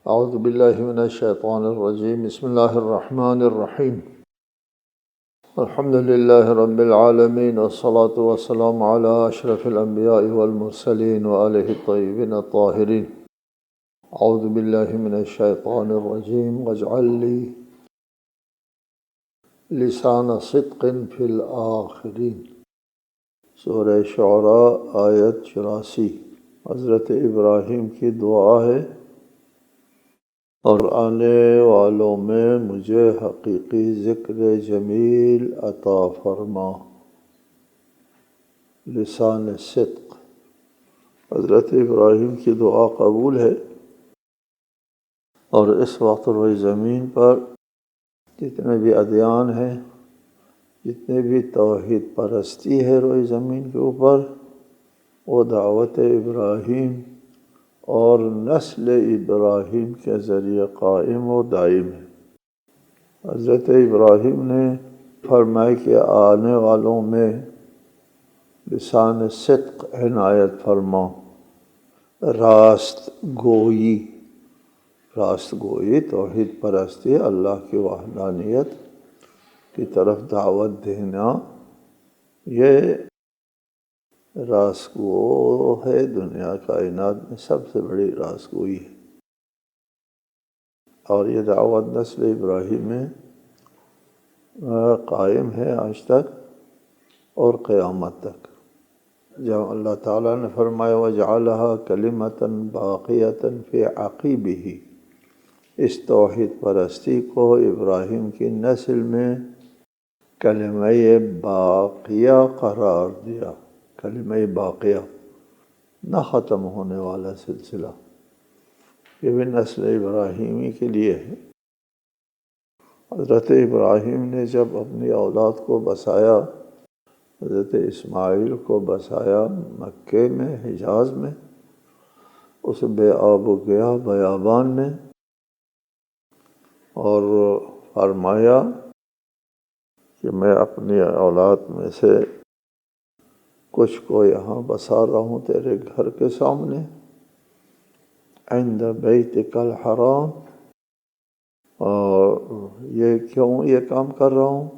اعوذ باللہ من الشیطان الرجیم بسم اللہ الرحمن الرحیم الحمد للہ رب العالمین والصلاة والسلام علی اشرف الانبیاء والمرسلین وآلہ الطیبین الطاہرین اعوذ باللہ من الشیطان الرجیم واجعل لی لسان صدق فی الآخرین۔ سورہ شعراء آیت 84۔ حضرت ابراہیم کی دعا ہے، اور آنے والوں میں مجھے حقیقی ذکر جمیل عطا فرما۔ لسان صدق، حضرت ابراہیم کی دعا قبول ہے، اور اس وقت روئے زمین پر جتنے بھی ادیان ہیں، جتنے بھی توحید پرستی ہے روئے زمین کے اوپر، وہ دعوت ابراہیم اور نسل ابراہیم کے ذریعے قائم و دائم ہے۔ حضرت ابراہیم نے فرمایا کہ آنے والوں میں لسان صدق عنایت فرما، راست گوئی توحید پرستی، اللہ کی وحدانیت کی طرف دعوت دینا، یہ راست گو ہے، دنیا کائنات میں سب سے بڑی راست گوئی ہے، اور یہ دعوت نسل ابراہیم میں قائم ہے آج تک اور قیامت تک۔ جب اللہ تعالیٰ نے فرمایا وَجَعَلَهَا كَلِمَةً بَاقِيَةً فِي عَقِبِهِ، اس توحید پرستی کو ابراہیم کی نسل میں کلمہ باقیہ قرار دیا۔ کلمہ باقیہ، نہ ختم ہونے والا سلسلہ، یہ بھی نسل ابراہیمی کے لیے ہے۔ حضرت ابراہیم نے جب اپنی اولاد کو بسایا، حضرت اسماعیل کو بسایا مکے میں، حجاز میں، اس بے آب و گیا بیابان میں، اور فرمایا کہ میں اپنی اولاد میں سے کچھ کو یہاں بسا رہا ہوں تیرے گھر کے سامنے، عند بیتک الحرام، اور یہ کیوں یہ کام کر رہا ہوں؟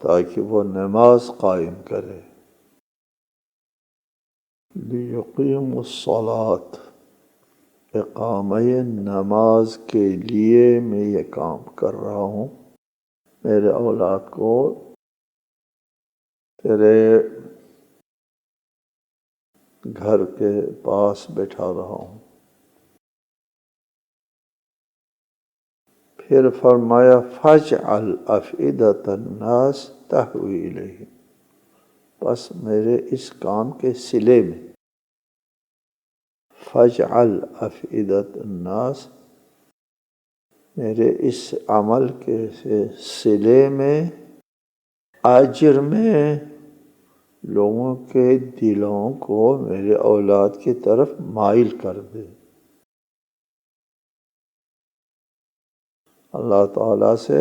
تاکہ وہ نماز قائم کرے۔ لیقیم الصلاۃ، اقامہ نماز کے لیے میں یہ کام کر رہا ہوں، میرے اولاد کو تیرے گھر کے پاس بٹھا رہا ہوں۔ پھر فرمایا فَاجْعَلْ أَفْئِدَةَ النَّاسِ تَهْوِي إِلَيْهِمْ، بس میرے اس کام کے صلے میں، فَاجْعَلْ أَفْئِدَةَ النَّاسِ، میرے اس عمل کے صلے میں، اجر میں، لوگوں کے دلوں کو میرے اولاد کی طرف مائل کر دے۔ اللہ تعالیٰ سے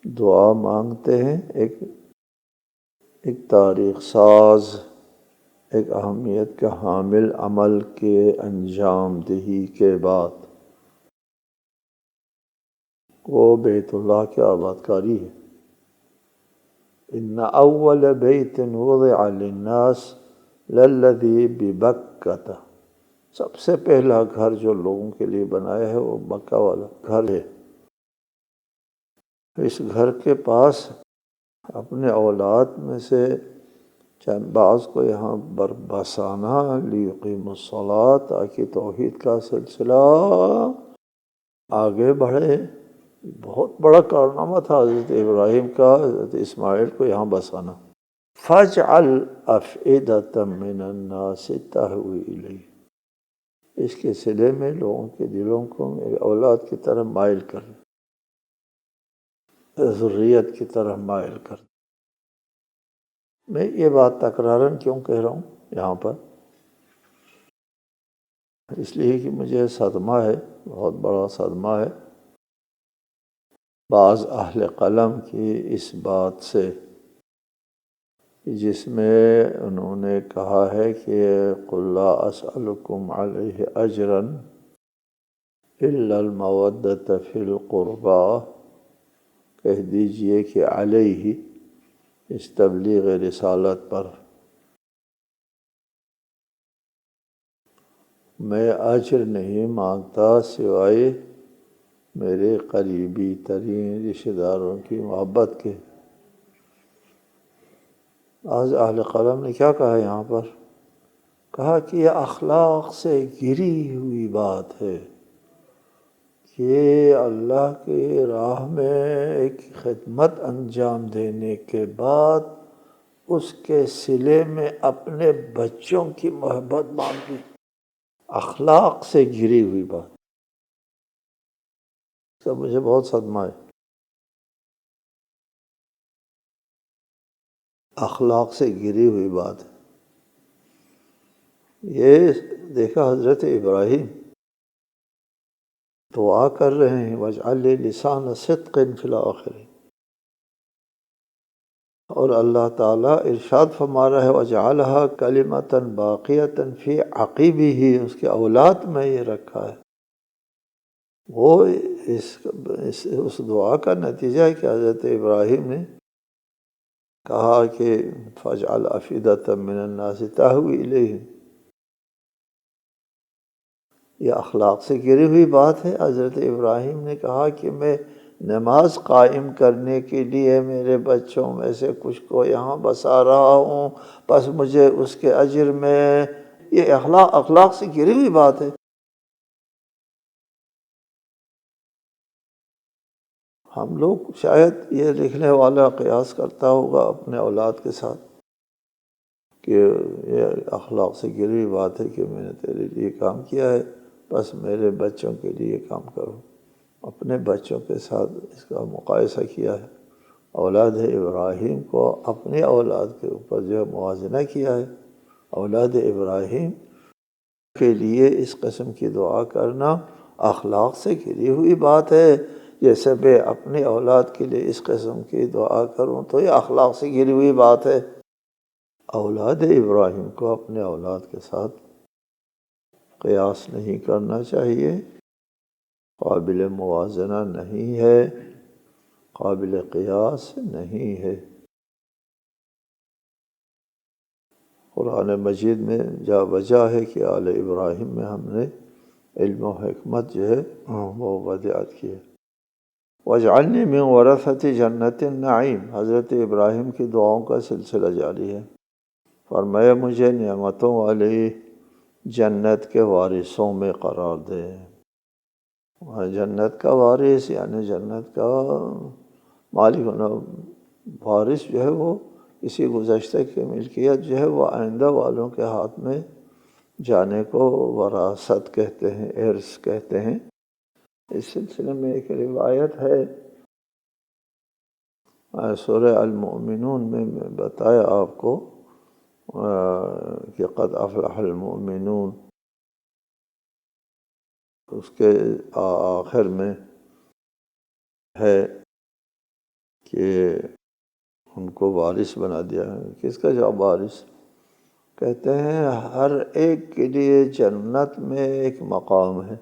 دعا مانگتے ہیں، ایک تاریخ ساز، ایک اہمیت کا حامل عمل کے انجام دہی کے بعد، وہ بیت اللہ کی آباد کاری ہے۔ ان اول بیت وضع للناس للذی ببکۃ، سب سے پہلا گھر جو لوگوں کے لیے بنایا ہے وہ مکہ والا گھر ہے۔ اس گھر کے پاس اپنے اولاد میں سے چند بعض کو یہاں بسانا، لیقیم الصلاۃ، تاکہ توحید کا سلسلہ آگے بڑھے۔ بہت بڑا کارنامہ تھا حضرت ابراہیم کا، حضرت اسماعیل کو یہاں بسانا۔ فَاجْعَلْ أَفْئِدَةً مِّنَ النَّاسِ تَهْوِي إِلَيْهِ، اس کے صلے میں لوگوں کے دلوں کو میرے اولاد کی طرف مائل کر، ذریت کی طرف مائل کر۔ میں یہ بات تکراراً کیوں کہہ رہا ہوں یہاں پر؟ اس لیے کہ مجھے صدمہ ہے، بہت بڑا صدمہ ہے بعض اہل قلم کی اس بات سے، جس میں انہوں نے کہا ہے کہ قُلْ لَا أَسْأَلُكُمْ عَلَيْهِ أَجْرًا الا المودۃ فی القربا، کہہ دیجئے کہ علیہ، اس تبلیغ رسالت پر میں اجر نہیں مانگتا سوائے میرے قریبی ترین رشتہ داروں کی محبت کے۔ آج اہل قلم نے کیا کہا یہاں پر؟ کہا کہ یہ اخلاق سے گری ہوئی بات ہے کہ اللہ کی راہ میں ایک خدمت انجام دینے کے بعد اس کے صلے میں اپنے بچوں کی محبت مانگی۔ اخلاق سے گری ہوئی بات، اس کا مجھے بہت صدمہ ہے۔ اخلاق سے گری ہوئی بات ہے۔ یہ دیکھا حضرت ابراہیم دعا کر رہے ہیں وَاجْعَلْ لِي لِسَانَ صِدْقٍ فِي الْآخِرِينَ، اور اللہ تعالیٰ ارشاد فرما رہا ہے وَجَعَلَهَا كَلِمَةً بَاقِيَةً فِي عَقِبِهِ، اس کے اولاد میں یہ رکھا ہے۔ وہ اس دعا کا نتیجہ ہے کہ حضرت ابراہیم نے کہا کہ فَاجْعَلْ أَفْئِدَةً مِّنَ النَّاسِ تَهْوِي إِلَيْهِمْ۔ یہ اخلاق سے گری ہوئی بات ہے۔ حضرت ابراہیم نے کہا کہ میں نماز قائم کرنے کے لیے میرے بچوں میں سے کچھ کو یہاں بسا رہا ہوں، بس مجھے اس کے اجر میں، یہ اخلاق سے گری ہوئی بات ہے۔ ہم لوگ شاید یہ لکھنے والا قیاس کرتا ہوگا اپنے اولاد کے ساتھ کہ یہ اخلاق سے گری ہوئی بات ہے کہ میں نے تیرے لیے کام کیا ہے، بس میرے بچوں کے لیے کام کرو۔ اپنے بچوں کے ساتھ اس کا مقایسہ کیا ہے۔ اولاد ابراہیم کو اپنی اولاد کے اوپر جو ہے موازنہ کیا ہے۔ اولاد ابراہیم کے لیے اس قسم کی دعا کرنا اخلاق سے گری ہوئی بات ہے۔ جیسے میں اپنی اولاد کے لیے اس قسم کی دعا کروں تو یہ اخلاق سے گری ہوئی بات ہے۔ اولاد ابراہیم کو اپنے اولاد کے ساتھ قیاس نہیں کرنا چاہیے، قابل موازنہ نہیں ہے، قابل قیاس نہیں ہے۔ قرآن مجید میں جا وجہ ہے کہ آل ابراہیم میں ہم نے علم و حکمت جو ہے وہ ودیعت کی ہے۔ وَاجْعَلْنِي مِنْ وَرَثَةِ جَنَّةِ النَّعِيمِ، حضرت ابراہیم کی دعاؤں کا سلسلہ جاری ہے۔ فرمایا مجھے نعمتوں والی جنت کے وارثوں میں قرار دے۔ جنت کا وارث یعنی جنت کا مالک ہونا۔ وارث جو ہے وہ کسی گزشتہ کی ملکیت جو ہے وہ آئندہ والوں کے ہاتھ میں جانے کو وراثت کہتے ہیں، ارث کہتے ہیں۔ اس سلسلے میں ایک روایت ہے، سورہ المؤمنون میں بتایا آپ کو کہ قد افلح المؤمنون، اس کے آخر میں ہے کہ ان کو وارث بنا دیا ہے۔ کس کا جواب وارث؟ کہتے ہیں ہر ایک کے لیے جنت میں ایک مقام ہے،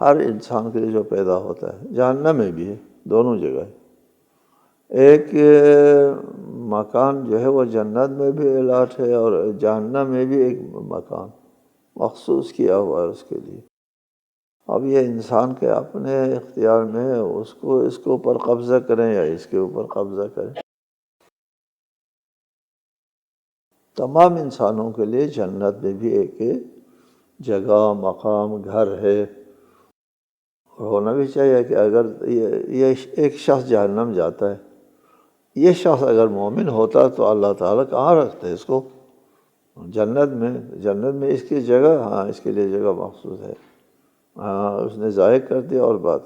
ہر انسان کے لیے جو پیدا ہوتا ہے، جہنم میں بھی ہے، دونوں جگہ ہے۔ ایک مکان جو ہے وہ جنت میں بھی الاٹ ہے اور جہنم میں بھی ایک مکان مخصوص کیا ہوا ہے اس کے لیے۔ اب یہ انسان کے اپنے اختیار میں ہے، اس کے اوپر قبضہ کریں یا اس کے اوپر قبضہ کریں۔ تمام انسانوں کے لیے جنت میں بھی ایک جگہ، مقام، گھر ہے، اور ہونا بھی چاہیے کہ اگر یہ ایک شخص جہنم جاتا ہے، یہ شخص اگر مومن ہوتا تو اللہ تعالیٰ کہاں رکھتے ہے اس کو؟ جنت میں اس کی جگہ، ہاں اس کے لیے جگہ مخصوص ہے، ہاں اس نے ضائع کر دیا۔ اور بات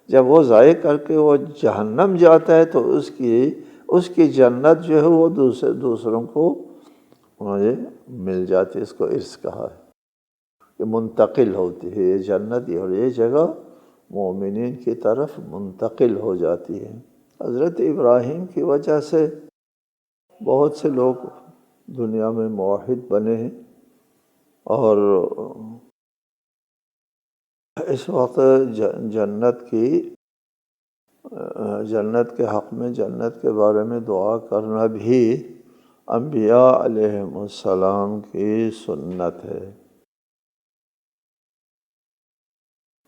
جب وہ ضائع کر کے وہ جہنم جاتا ہے تو اس کی جنت جو ہے وہ دوسروں کو مل جاتی ہے، اس کو ارث کہا ہے، کہ منتقل ہوتی ہے یہ جنت اور یہ جگہ مومنین کی طرف منتقل ہو جاتی ہے۔ حضرت ابراہیم کی وجہ سے بہت سے لوگ دنیا میں موحد بنے ہیں، اور اس وقت جنت کے حق میں، جنت کے بارے میں دعا کرنا بھی انبیاء علیہم السلام کی سنت ہے۔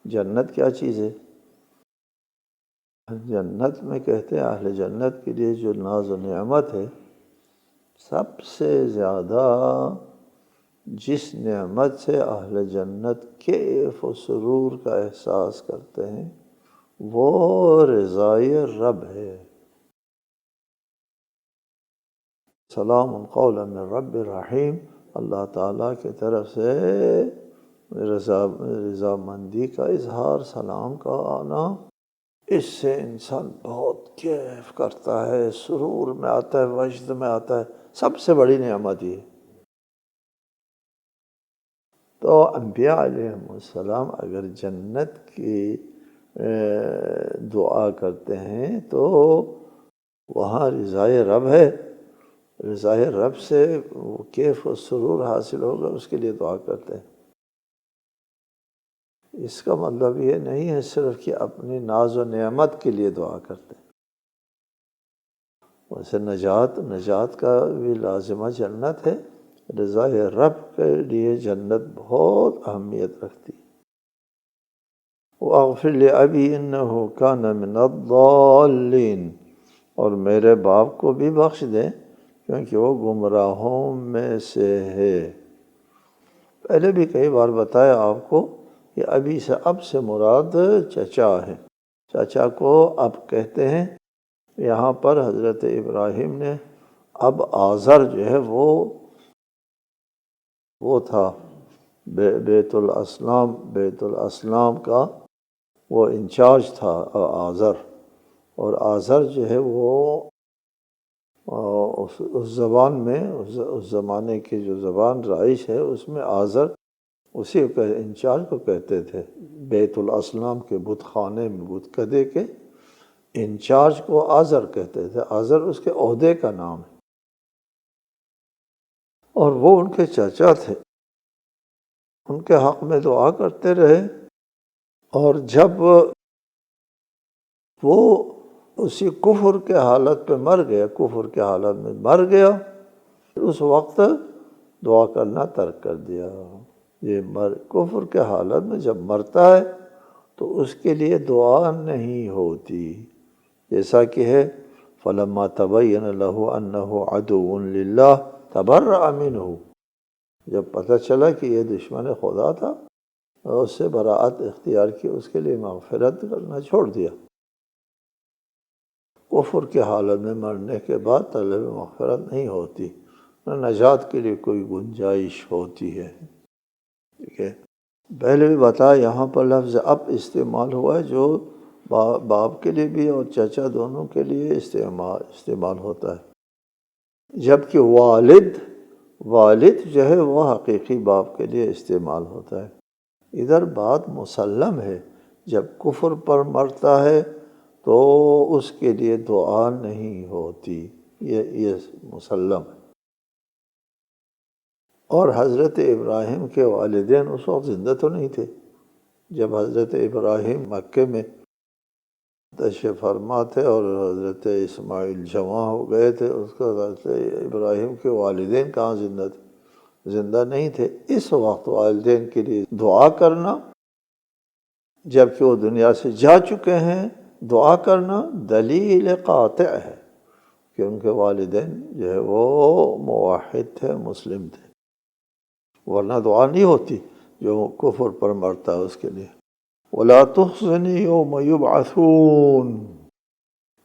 جنت کیا چیز ہے؟ جنت میں کہتے ہیں اہل جنت کے لیے جو ناز و نعمت ہے، سب سے زیادہ جس نعمت سے اہل جنت کیف و سرور کا احساس کرتے ہیں وہ رضائے رب ہے۔ سلام قولا من رب الرحیم، اللہ تعالیٰ کی طرف سے رضامندی کا اظہار، سلام کا آنا، اس سے انسان بہت کیف کرتا ہے، سرور میں آتا ہے، وجد میں آتا ہے۔ سب سے بڑی نعمت یہ۔ تو انبیاء علیہم السلام اگر جنت کی دعا کرتے ہیں تو وہاں رضائے رب ہے، رضائے رب سے وہ کیف و سرور حاصل ہوگا، اس کے لیے دعا کرتے ہیں۔ اس کا مطلب یہ نہیں ہے صرف کہ اپنی ناز و نعمت کے لیے دعا کرتے ہیں۔ ویسے نجات کا بھی لازمہ جنت ہے، رضائے رب کے لیے جنت بہت اہمیت رکھتی ہے۔ وَأَغْفِرْ لِأَبِي إِنَّهُ كَانَ مِنَ الضَّالِّينَ، اور میرے باپ کو بھی بخش دیں کیونکہ وہ گمراہوں میں سے ہے۔ پہلے بھی کئی بار بتایا آپ کو کہ ابھی سے اب سے مراد چچا ہے، چچا کو اب کہتے ہیں۔ یہاں پر حضرت ابراہیم نے اب آزر جو ہے وہ تھا بیت الاسلام کا وہ انچارج تھا آزر، اور آزر جو ہے وہ اس زبان میں، اس زمانے کی جو زبان رائج ہے اس میں آزر اسی انچارج کو کہتے تھے۔ بیت الاسلام کے بت خانے میں بت کدے کے انچارج کو آزر کہتے تھے۔ آزر اس کے عہدے کا نام ہے، اور وہ ان کے چچا تھے۔ ان کے حق میں دعا کرتے رہے، اور جب وہ اسی کفر کے حالت پہ مر گیا، کفر کے حالت میں مر گیا، اس وقت دعا کرنا ترک کر دیا۔ یہ کفر کے حالت میں جب مرتا ہے تو اس کے لیے دعا نہیں ہوتی، جیسا کہ ہے فَلَمَّا تَبَيَّنَ لَهُ أَنَّهُ عَدُوٌّ لِلَّهِ تَبَرَّأَ مِنْهُ، جب پتہ چلا کہ یہ دشمن خدا تھا اور اس سے براءت اختیار کی، اس کے لیے مغفرت کرنا چھوڑ دیا۔ کفر کے حالت میں مرنے کے بعد طلب مغفرت نہیں ہوتی، نہ نجات کے لیے کوئی گنجائش ہوتی ہے۔ ٹھیک ہے، پہلے بھی بتایا یہاں پر لفظ اب استعمال ہوا ہے جو باپ کے لیے بھی اور چچا دونوں کے لیے استعمال ہوتا ہے، جبکہ والد جو ہے وہ حقیقی باپ کے لیے استعمال ہوتا ہے۔ ادھر بات مسلم ہے، جب کفر پر مرتا ہے تو اس کے لیے دعا نہیں ہوتی، یہ مسلم ہے۔ اور حضرت ابراہیم کے والدین اس وقت زندہ تو نہیں تھے جب حضرت ابراہیم مکے میں تشریف فرما تھے اور حضرت اسماعیل جمع ہو گئے تھے، اس کا حضرت ابراہیم کے والدین کہاں زندہ تھے؟ زندہ نہیں تھے۔ اس وقت والدین کے لیے دعا کرنا جبکہ وہ دنیا سے جا چکے ہیں، دعا کرنا دلیل قاطع ہے کہ ان کے والدین جو ہے وہ موحد تھے، مسلم تھے، ورنہ دعا نہیں ہوتی جو کفر پر مرتا ہے اس کے لیے۔ وَلَا تُخْزِنِي يَوْمَ يُبْعَثُونَ،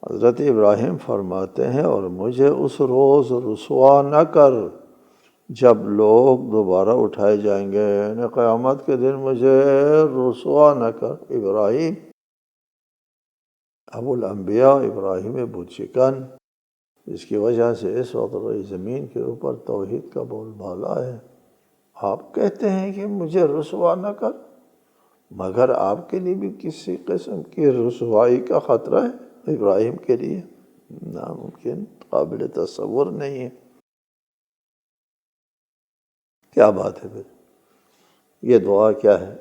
حضرت ابراہیم فرماتے ہیں اور مجھے اس روز رسوا نہ کر جب لوگ دوبارہ اٹھائے جائیں گے، یعنی قیامت کے دن مجھے رسوا نہ کر۔ ابراہیم ابو الانبیاء، ابراہیم بت شکن، اس کی وجہ سے اس وقت روئے زمین کے اوپر توحید کا بول بالا ہے۔ آپ کہتے ہیں کہ مجھے رسوا نہ کر، مگر آپ کے لیے بھی کسی قسم کی رسوائی کا خطرہ ہے ابراہیم کے لیے؟ ناممکن، قابل تصور نہیں ہے۔ کیا بات ہے پھر؟ یہ دعا کیا ہے؟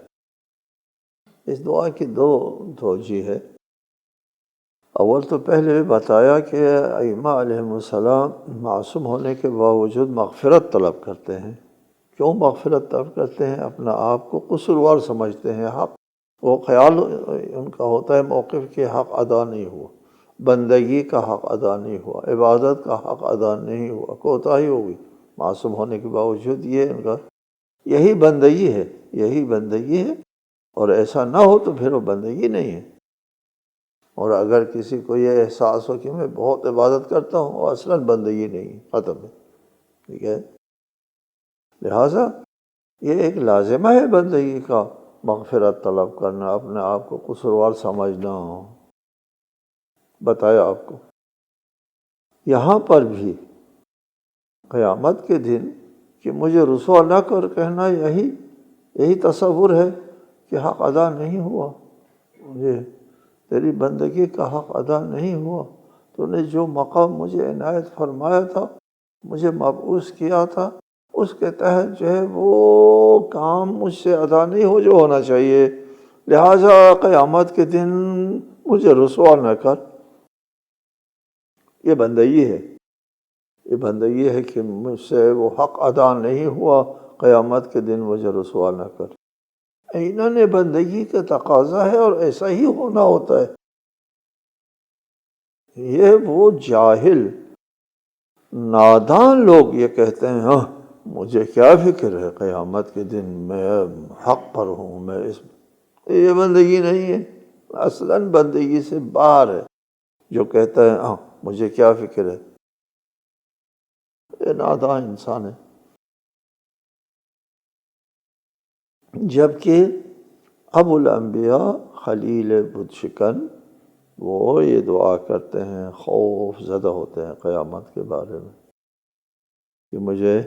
اس دعا کی دو توجہ ہے۔ اول تو پہلے بھی بتایا کہ ائمہ علیہم السلام معصوم ہونے کے باوجود مغفرت طلب کرتے ہیں۔ کیوں مغفرت طلب کرتے ہیں؟ اپنا آپ کو قصوروار سمجھتے ہیں، حق وہ خیال ان کا ہوتا ہے موقف کہ حق ادا نہیں ہوا، بندگی کا حق ادا نہیں ہوا، عبادت کا حق ادا نہیں ہوا، کوتاہی ہوگی۔ معصوم ہونے کے باوجود یہ ان کا یہی بندگی ہے، یہی بندگی ہے، اور ایسا نہ ہو تو پھر وہ بندگی نہیں ہے۔ اور اگر کسی کو یہ احساس ہو کہ میں بہت عبادت کرتا ہوں، وہ اصلاً بندگی نہیں ہے، ختم ہے، ٹھیک ہے۔ لہٰذا یہ ایک لازمہ ہے بندگی کا، مغفرت طلب کرنا، اپنے آپ کو قصوروار سمجھنا۔ بتایا آپ کو یہاں پر بھی قیامت کے دن کہ مجھے رسوا نہ کر کہنا، یہی تصور ہے کہ حق ادا نہیں ہوا، مجھے تیری بندگی کا حق ادا نہیں ہوا، تو نے جو مقام مجھے عنایت فرمایا تھا، مجھے مبعوث کیا تھا، اس کے تحت جو ہے وہ کام مجھ سے ادا نہیں ہو جو ہونا چاہیے، لہٰذا قیامت کے دن مجھے رسوا نہ کر۔ یہ بندگی ہے، یہ بندگی ہے کہ مجھ سے وہ حق ادا نہیں ہوا، قیامت کے دن مجھے رسوا نہ کر۔ عیناً بندگی کا تقاضا ہے، اور ایسا ہی ہونا ہوتا ہے۔ یہ وہ جاہل نادان لوگ یہ کہتے ہیں ہاں مجھے کیا فکر ہے قیامت کے دن، میں حق پر ہوں، میں اس، یہ بندگی نہیں ہے، اصلاً بندگی سے باہر ہے۔ جو کہتا ہے ہاں مجھے کیا فکر ہے، یہ نادان انسان ہے۔ جبکہ ابو الانبیاء خلیل بت شکن وہ یہ دعا کرتے ہیں، خوف زدہ ہوتے ہیں قیامت کے بارے میں کہ مجھے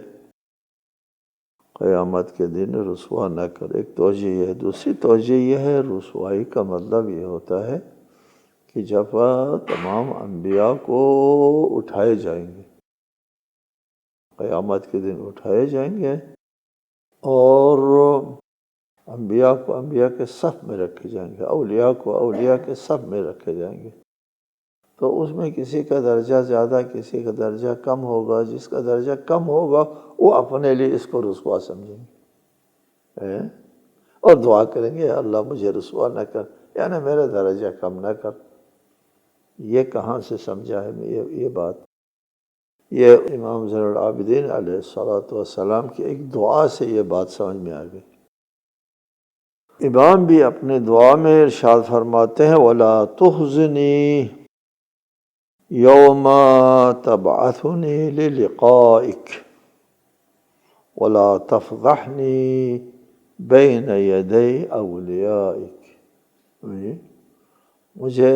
قیامت کے دن رسوا نہ کر۔ ایک توجہ یہ ہے۔ دوسری توجہ یہ ہے، رسوائی کا مطلب یہ ہوتا ہے کہ جب تمام انبیاء کو اٹھائے جائیں گے، قیامت کے دن اٹھائے جائیں گے، اور انبیاء کو انبیاء کے صف میں رکھے جائیں گے، اولیاء کو اولیاء کے صف میں رکھے جائیں گے، تو اس میں کسی کا درجہ زیادہ، کسی کا درجہ کم ہوگا۔ جس کا درجہ کم ہوگا وہ اپنے لیے اس کو رسوا سمجھیں گے اور دعا کریں گے اللہ مجھے رسوا نہ کر، یعنی میرا درجہ کم نہ کر۔ یہ کہاں سے سمجھا ہے یہ بات؟ یہ امام زین العابدین علیہ السلام کی ایک دعا سے یہ بات سمجھ میں آ گئی۔ امام بھی اپنے دعا میں ارشاد فرماتے ہیں وَلَا تُخْزِنِي يَوْمَ تَبْعَثُنِي لِلِقَائِكَ وَلَا تَفْضَحْنِي بَيْنَ يَدَيْ أَوْلِيَائِكَ۔ مجھے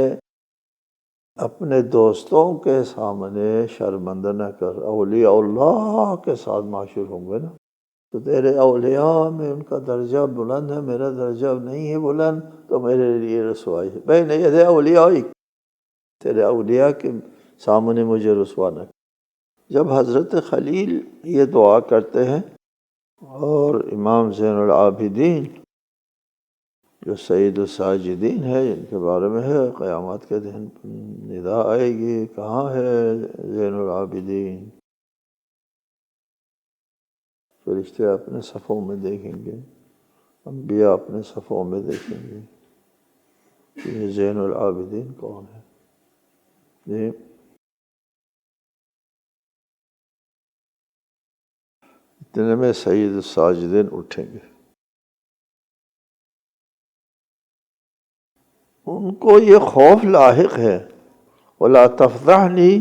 اپنے دوستوں کے سامنے شرمندہ نہ کر۔ اولیاء اللہ کے ساتھ معاشر ہوں گے نا، تو تیرے اولیاء میں ان کا درجہ بلند ہے، میرا درجہ نہیں ہے بلند، تو میرے لیے رسوائی ہے۔ بین ید اولیائک، تیرے اولیاء کے سامنے مجھے رسوا نہ کر۔ جب حضرت خلیل یہ دعا کرتے ہیں، اور امام زین العابدین جو سید الساجدین ہے، ان کے بارے میں ہے قیامت کے دن ندا آئے گی، کہاں ہے زین العابدین؟ فرشتے اپنے صفوں میں دیکھیں گے، انبیاء اپنے صفوں میں دیکھیں گے کہ یہ زین العابدین کون ہے۔ جی اتنے میں سید الساجدین اٹھیں گے، ان کو یہ خوف لاحق ہے وَلَا تَفْضَحْنِي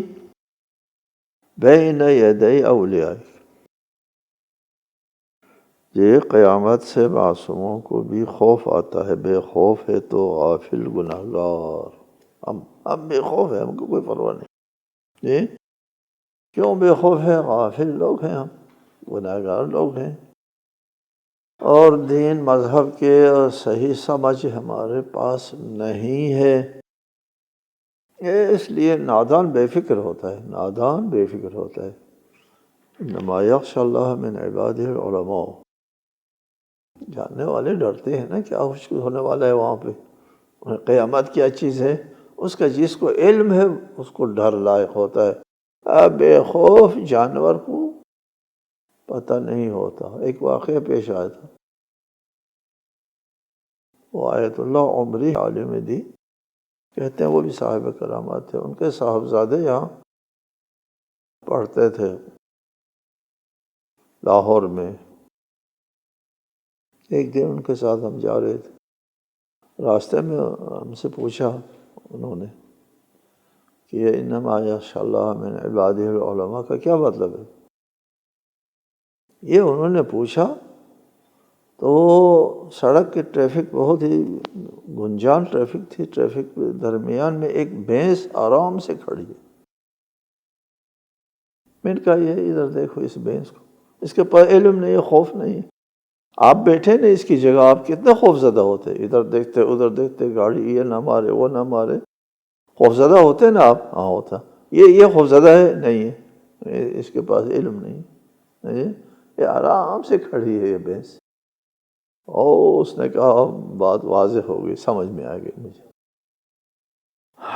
بَيْنَ يَدَيْ أَوْلِيَائِكَ۔ یہ قیامت سے معصوموں کو بھی خوف آتا ہے، بے خوف ہے تو غافل گناہگار۔ ہم بے خوف ہیں، ہم کو کوئی پرواہ نہیں۔ جی کیوں بے خوف ہے؟ غافل لوگ ہیں، ہم گناہگار لوگ ہیں، اور دین مذہب کے صحیح سمجھ ہمارے پاس نہیں ہے۔ اس لیے نادان بے فکر ہوتا ہے، نادان بے فکر ہوتا ہے۔ انما یخشی اللہ من عبادہ العلماء، جاننے والے ڈرتے ہیں نا کیا کچھ ہونے والا ہے وہاں پہ، قیامت کیا چیز ہے، اس کا جس کو علم ہے اس کو ڈر لائق ہوتا ہے۔ بے خوف جانور کو پتہ نہیں ہوتا۔ ایک واقعہ پیش آیا تھا، وہ آیت اللہ عمری عالم دی کہتے ہیں، وہ بھی صاحب کرامات تھے، ان کے صاحبزادے یہاں پڑھتے تھے لاہور میں۔ ایک دن ان کے ساتھ ہم جا رہے تھے، راستے میں ہم سے پوچھا انہوں نے کہ یہ انما یخشی اللہ من عبادہ العلماء کا کیا مطلب ہے؟ یہ انہوں نے پوچھا تو سڑک کی ٹریفک بہت ہی گنجان ٹریفک تھی، ٹریفک کے درمیان میں ایک بھینس آرام سے کھڑی ہے۔ میں نے کہا یہ ادھر دیکھو اس بھینس کو، اس کے پاس علم نہیں ہے، خوف نہیں ہے۔ آپ بیٹھے نہیں اس کی جگہ، آپ کتنے خوف زدہ ہوتے، ادھر دیکھتے ادھر دیکھتے، گاڑی یہ نہ مارے وہ نہ مارے، خوف زدہ ہوتے نا آپ؟ ہاں ہوتا۔ یہ خوف زدہ ہے نہیں ہے، اس کے پاس علم نہیں ہے، یہ آرام سے کھڑی ہے یہ بھینس۔ اور اس نے کہا بات واضح ہو گئی، سمجھ میں آ گئی مجھے،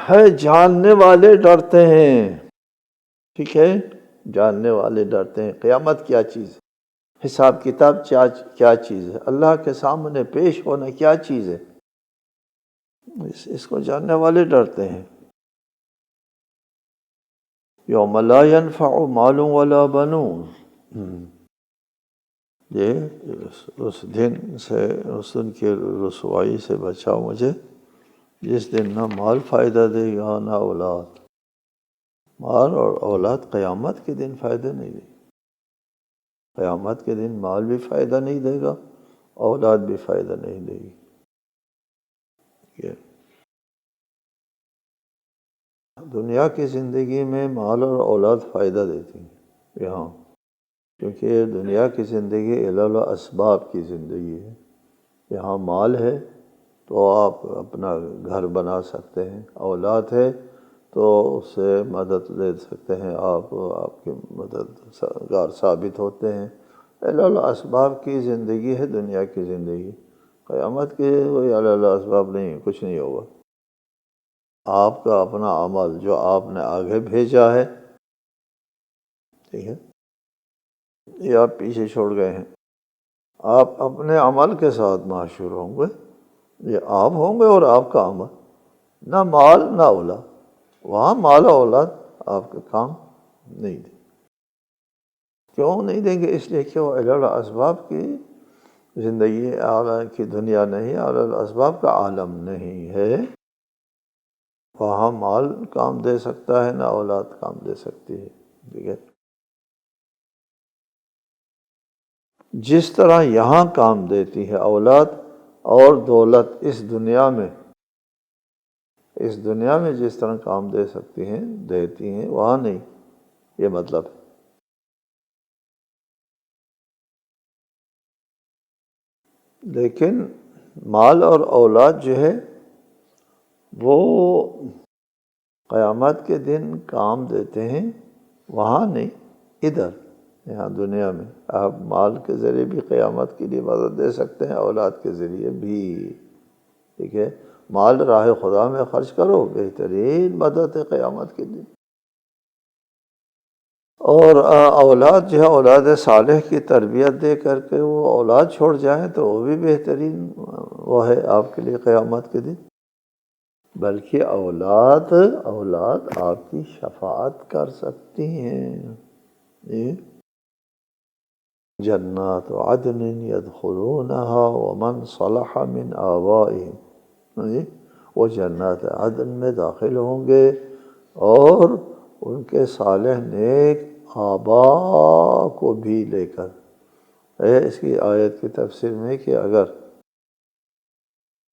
ہے جاننے والے ڈرتے ہیں، ٹھیک ہے، جاننے والے ڈرتے ہیں قیامت کیا چیز ہے، حساب کتاب کیا چیز ہے، اللہ کے سامنے پیش ہونا کیا چیز ہے، اس کو جاننے والے ڈرتے ہیں۔ یوم لا ينفع مال ولا بنون، یہ اس دن کی رسوائی سے بچاؤ مجھے، جس دن نہ مال فائدہ دے گا نہ اولاد۔ مال اور اولاد قیامت کے دن فائدہ نہیں دے گی، قیامت کے دن مال بھی فائدہ نہیں دے گا، اولاد بھی فائدہ نہیں دے گی۔ دنیا کی زندگی میں مال اور اولاد فائدہ دیتی ہیں یہاں، کیونکہ دنیا کی زندگی اسباب کی زندگی ہے۔ یہاں مال ہے تو آپ اپنا گھر بنا سکتے ہیں، اولاد ہے تو اس سے مدد لے سکتے ہیں، آپ کی مددگار ثابت ہوتے ہیں۔ اسباب کی زندگی ہے دنیا کی زندگی، قیامت کے کوئی اسباب نہیں ہے، کچھ نہیں ہوگا۔ آپ کا اپنا عمل جو آپ نے آگے بھیجا ہے، ٹھیک ہے، یہ آپ پیچھے چھوڑ گئے ہیں، آپ اپنے عمل کے ساتھ معاشور ہوں گے، یہ آپ ہوں گے اور آپ کا عمل، نہ مال نہ اولاد۔ وہاں مال و اولاد آپ کا کام نہیں دیں، کیوں نہیں دیں گے؟ اس لیے کہ وہ اسباب کی زندگی اعلیٰ کی دنیا نہیں، اعلیٰ اسباب کا عالم نہیں ہے۔ وہاں مال کام دے سکتا ہے نہ اولاد کام دے سکتی ہے، ٹھیک ہے۔ جس طرح یہاں کام دیتی ہے اولاد اور دولت اس دنیا میں جس طرح کام دے سکتی ہیں دیتی ہیں، وہاں نہیں، یہ مطلب ہے۔ لیکن مال اور اولاد جو ہے وہ قیامت کے دن کام دیتے ہیں، وہاں نہیں، ادھر یہاں دنیا میں آپ مال کے ذریعے بھی قیامت کے لیے مدد دے سکتے ہیں، اولاد کے ذریعے بھی، ٹھیک ہے۔ مال راہ خدا میں خرچ کرو، بہترین مدد ہے قیامت کے دن۔ اور اولاد جو ہے اولاد صالح کی تربیت دے کر کے وہ اولاد چھوڑ جائیں تو وہ بھی بہترین وہ ہے آپ کے لیے قیامت کے دن۔ بلکہ اولاد آپ کی شفاعت کر سکتی ہیں۔ جنات عدن يدخلونها ومن صلح من آبائهم، وہ جنات عدن میں داخل ہوں گے اور ان کے صالح نیک آباء کو بھی لے کر۔ اس کی آیت کی تفسیر میں کہ اگر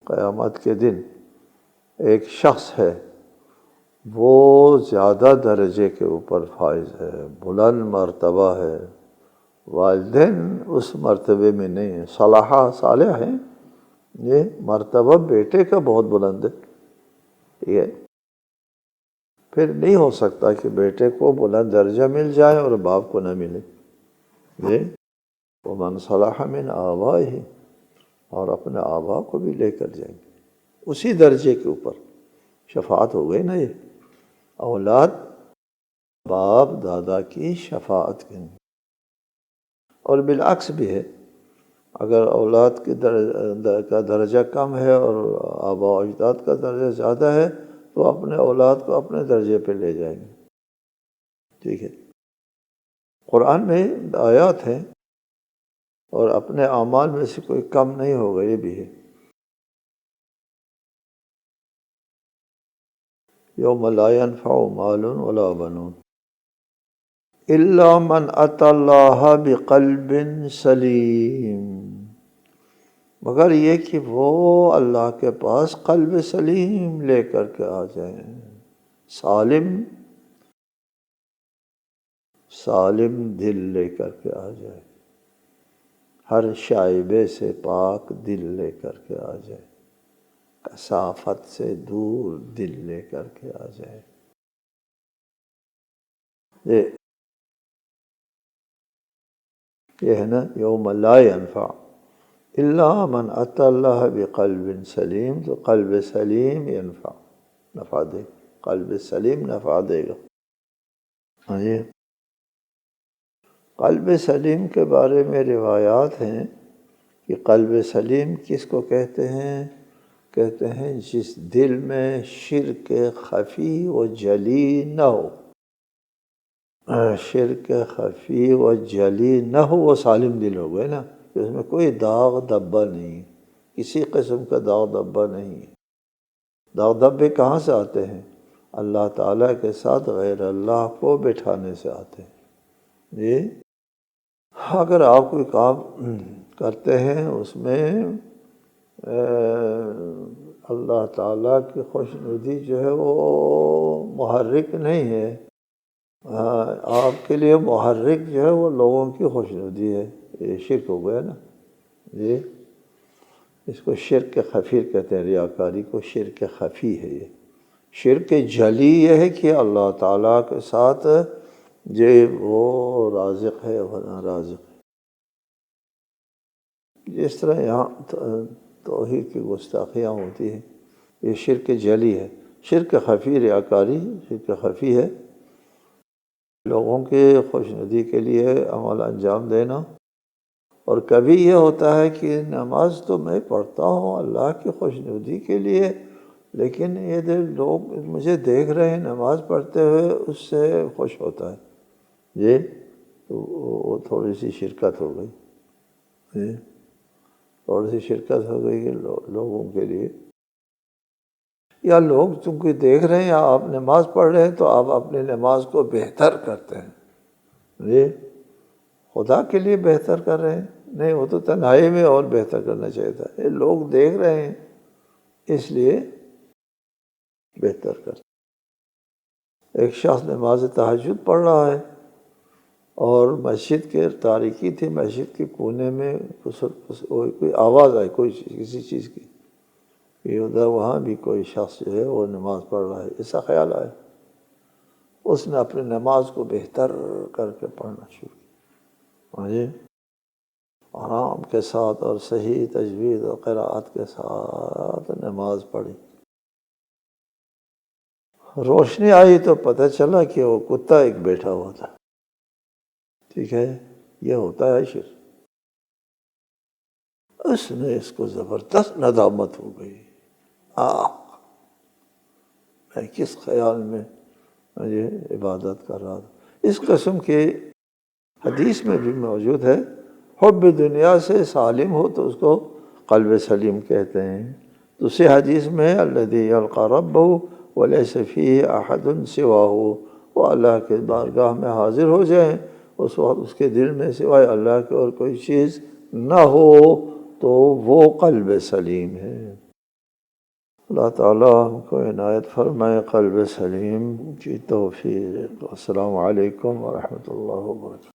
قیامت کے دن ایک شخص ہے وہ زیادہ درجے کے اوپر فائز ہے، بلند مرتبہ ہے، والدین اس مرتبے میں نہیں ہیں، صالح ہیں، یہ مرتبہ بیٹے کا بہت بلند ہے، یہ پھر نہیں ہو سکتا کہ بیٹے کو بلند درجہ مل جائے اور باپ کو نہ ملے۔ یہ وَمَنْ صَلَحَ مِنْ آبَائِهِ، اور اپنے آبا کو بھی لے کر جائیں گے اسی درجے کے اوپر۔ شفاعت ہو گئی نا، یہ اولاد باپ دادا کی شفاعت کی، اور بالعکس بھی ہے، اگر اولاد کا درجہ کم ہے اور آبا و اجداد کا درجہ زیادہ ہے تو اپنے اولاد کو اپنے درجے پہ لے جائیں گے۔ ٹھیک ہے، قرآن میں آیات ہیں، اور اپنے اعمال میں سے کوئی کم نہیں ہوگا، یہ بھی ہے۔ یوم لا ينفع مال ولا بنون الا من اتى الله بقلب سلیم، مگر یہ کہ وہ اللہ کے پاس قلب سلیم لے کر کے آ جائیں۔ سالم دل لے کر کے آ جائے، ہر شائبے سے پاک دل لے کر کے آ جائے، کثافت سے دور دل لے کر کے آ جائے۔ یہ ہے نا، یوم لا ينفع الا من اتى اللہ بقلب سلیم، تو قلب سلیم ينفع، نفع دے گا، قلب سلیم نفع دے گا۔ ہاں جی، قلب سلیم کے بارے میں روایات ہیں کہ قلب سلیم کس کو کہتے ہیں؟ کہتے ہیں جس دل میں شرک خفی و جلی نہ ہو، شرک خفی و جلی نہ ہو، وہ سالم دل ہو گئے نا، کہ اس میں کوئی داغ دھبا نہیں، کسی قسم کا داغ دھبا نہیں ہے۔ داغ دھبے کہاں سے آتے ہیں؟ اللہ تعالیٰ کے ساتھ غیر اللہ کو بٹھانے سے آتے ہیں۔ جی، اگر آپ کوئی کام کرتے ہیں اس میں اللہ تعالیٰ کی خوشنودی جو ہے وہ محرک نہیں ہے، آپ کے لیے محرک جو ہے وہ لوگوں کی خوشنودی ہے، یہ شرک ہو گیا نا۔ جی، اس کو شرک خفی کہتے ہیں، ریاکاری کو شرک خفی ہے۔ یہ شرک جلی یہ ہے کہ اللہ تعالیٰ کے ساتھ جو وہ رازق ہے وہ نارازق ہے۔ جس طرح یہاں توحید کی گستاخیاں ہوتی ہیں، یہ شرک جلی ہے۔ شرک خفی ریاکاری شرک خفی ہے، لوگوں کے خوشنودی کے لیے عمل انجام دینا۔ اور کبھی یہ ہوتا ہے کہ نماز تو میں پڑھتا ہوں اللہ کی خوشنودی کے لیے، لیکن یہ لوگ مجھے دیکھ رہے ہیں نماز پڑھتے ہوئے، اس سے خوش ہوتا ہے، جی، تو وہ تھوڑی سی شرکت ہو گئی، جی، تھوڑی سی شرکت ہو گئی لوگوں کے لیے۔ یا لوگ چونکہ دیکھ رہے ہیں یا آپ نماز پڑھ رہے ہیں تو آپ اپنی نماز کو بہتر کرتے ہیں، جی، خدا کے لیے بہتر کر رہے ہیں؟ نہیں، وہ تو تنہائی میں اور بہتر کرنا چاہیے تھا، یہ لوگ دیکھ رہے ہیں اس لیے بہتر کرتے۔ ایک شخص نماز تہجد پڑھ رہا ہے اور مسجد کے تاریکی تھی، مسجد کے کونے میں کوئی آواز آئی کسی چیز کی، کہ ادھر وہاں بھی کوئی شخص جو ہے وہ نماز پڑھ رہا ہے، ایسا خیال آیا، اس نے اپنی نماز کو بہتر کر کے پڑھنا شروع کیا، جی، آرام کے ساتھ اور صحیح تجوید اور قرأت کے ساتھ نماز پڑھی۔ روشنی آئی تو پتہ چلا کہ وہ کتا ایک بیٹھا ہوا تھا۔ ٹھیک ہے، یہ ہوتا ہے شرک۔ اس نے اس کو زبردست ندامت ہو گئی، میں کس خیال میں یہ عبادت کر رہا تھا۔ اس قسم کے حدیث میں بھی موجود ہے، حب دنیا سے سالم ہو تو اس کو قلب سلیم کہتے ہیں۔ دوسری حدیث میں الذی یلقی ربہ ولیس فیہ احد سواہ، وہ اللہ کے بارگاہ میں حاضر ہو جائیں، اس وقت اس کے دل میں سوائے اللہ کے اور کوئی چیز نہ ہو، تو وہ قلب سلیم ہے۔ اللہ تعالیٰ ہم کو عنایت فرمائے قلب سلیم کی توفیق۔ السلام علیکم ورحمۃ اللہ وبرکاتہ۔